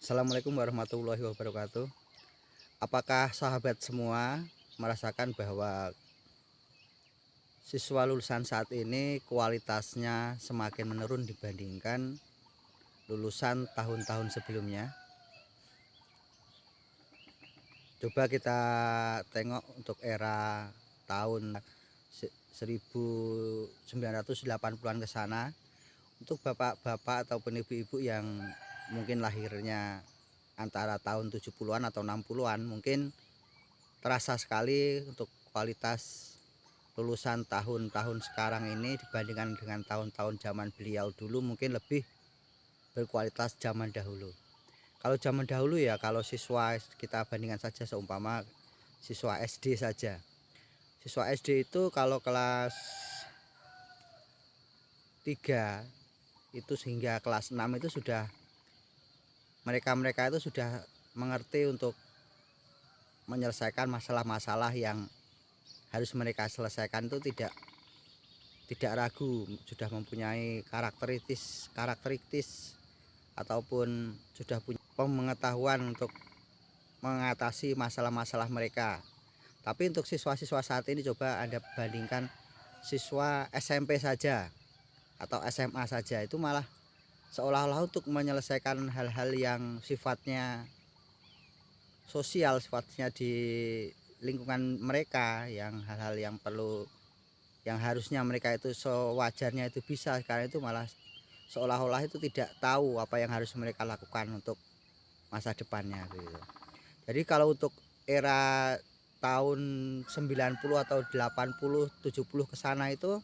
Assalamualaikum warahmatullahi wabarakatuh. Apakah sahabat semua merasakan bahwa siswa lulusan saat ini kualitasnya semakin menurun dibandingkan lulusan tahun-tahun sebelumnya? Coba kita tengok untuk era tahun 1980-an ke sana, untuk bapak-bapak ataupun ibu-ibu yang mungkin lahirnya antara tahun 70-an atau 60-an, mungkin terasa sekali untuk kualitas lulusan tahun-tahun sekarang ini dibandingkan dengan tahun-tahun zaman beliau dulu mungkin lebih berkualitas zaman dahulu. Kalau zaman dahulu ya, kalau siswa kita bandingkan saja, seumpama siswa SD saja. Siswa SD itu kalau kelas 3 itu hingga kelas 6 itu sudah mereka itu sudah mengerti untuk menyelesaikan masalah-masalah yang harus mereka selesaikan, itu tidak ragu, sudah mempunyai karakteristis ataupun sudah punya pengetahuan untuk mengatasi masalah-masalah mereka. Tapi untuk siswa-siswa saat ini, coba Anda bandingkan siswa SMP saja atau SMA saja, itu malah seolah-olah untuk menyelesaikan hal-hal yang sifatnya sosial, sifatnya di lingkungan mereka, yang hal-hal yang perlu, yang harusnya mereka itu sewajarnya itu bisa, sekarang itu malah seolah-olah itu tidak tahu apa yang harus mereka lakukan untuk masa depannya gitu. Jadi kalau untuk era tahun 90 atau 80, 70 ke sana itu,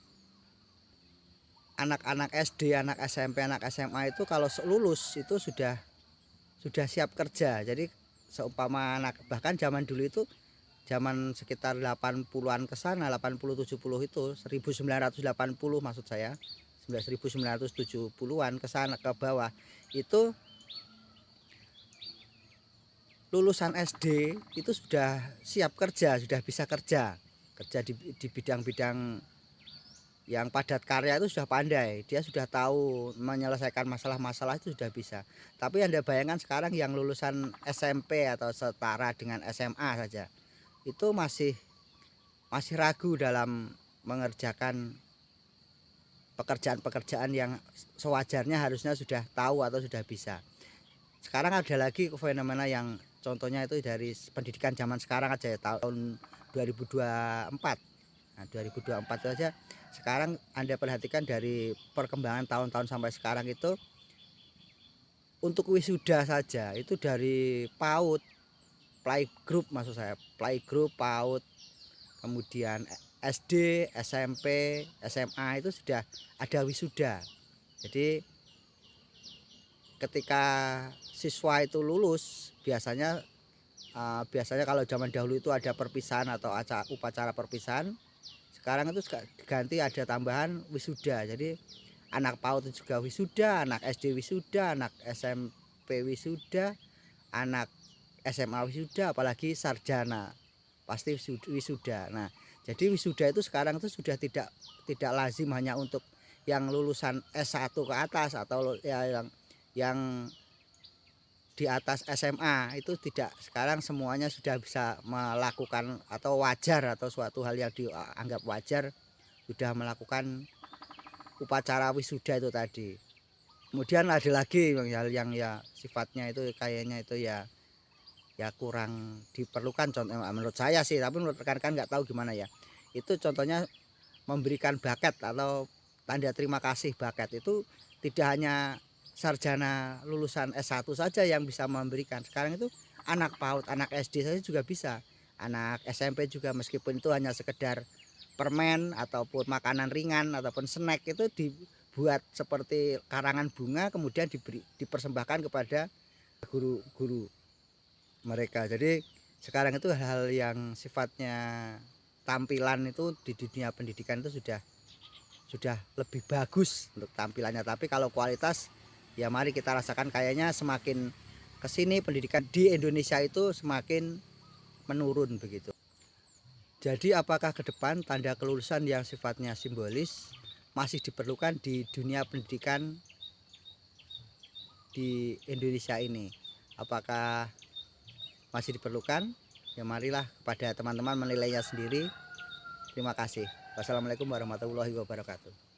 anak-anak SD, anak SMP, anak SMA itu kalau lulus itu sudah siap kerja. Jadi seumpama anak, bahkan zaman dulu itu, zaman sekitar 80-an ke sana, 80 70 itu, 1980 maksud saya, 1970-an ke sana ke bawah, itu lulusan SD itu sudah siap kerja, sudah bisa kerja di bidang-bidang yang padat karya, itu sudah pandai, dia sudah tahu menyelesaikan masalah-masalah, itu sudah bisa. Tapi Anda bayangkan sekarang yang lulusan SMP atau setara dengan SMA saja, itu masih ragu dalam mengerjakan pekerjaan-pekerjaan yang sewajarnya harusnya sudah tahu atau sudah bisa. Sekarang ada lagi fenomena yang contohnya itu dari pendidikan zaman sekarang aja ya, tahun 2024. Nah, 2024 saja sekarang Anda perhatikan dari perkembangan tahun-tahun sampai sekarang itu, untuk wisuda saja itu dari PAUD, playgroup maksud saya, playgroup, PAUD, kemudian SD, SMP, SMA itu sudah ada wisuda. Jadi ketika siswa itu lulus, biasanya kalau zaman dahulu itu ada perpisahan atau upacara perpisahan. Sekarang itu diganti ada tambahan wisuda. Jadi anak PAUD juga wisuda, anak SD wisuda, anak SMP wisuda, anak SMA wisuda, apalagi sarjana pasti wisuda. Nah, jadi wisuda itu sekarang itu sudah tidak lazim hanya untuk yang lulusan S1 ke atas, atau ya yang di atas SMA itu tidak. Sekarang semuanya sudah bisa melakukan, atau wajar, atau suatu hal yang dianggap wajar, sudah melakukan upacara wisuda itu tadi. Kemudian ada lagi hal yang ya sifatnya itu kayaknya itu ya kurang diperlukan, contoh menurut saya sih, tapi menurut rekan-rekan nggak tahu gimana ya. Itu contohnya memberikan baket atau tanda terima kasih. Baket itu tidak hanya sarjana lulusan S1 saja yang bisa memberikan. Sekarang itu anak PAUD, anak SD saja juga bisa. Anak SMP juga, meskipun itu hanya sekedar permen ataupun makanan ringan ataupun snack, itu dibuat seperti karangan bunga, kemudian dipersembahkan kepada guru-guru mereka. Jadi sekarang itu hal-hal yang sifatnya tampilan itu di dunia pendidikan itu sudah lebih bagus untuk tampilannya. Tapi kalau kualitas, ya mari kita rasakan, kayaknya semakin kesini pendidikan di Indonesia itu semakin menurun begitu. Jadi apakah ke depan tanda kelulusan yang sifatnya simbolis masih diperlukan di dunia pendidikan di Indonesia ini? apakah masih diperlukan? Ya marilah kepada teman-teman menilainya sendiri. Terima kasih. Wassalamualaikum warahmatullahi wabarakatuh.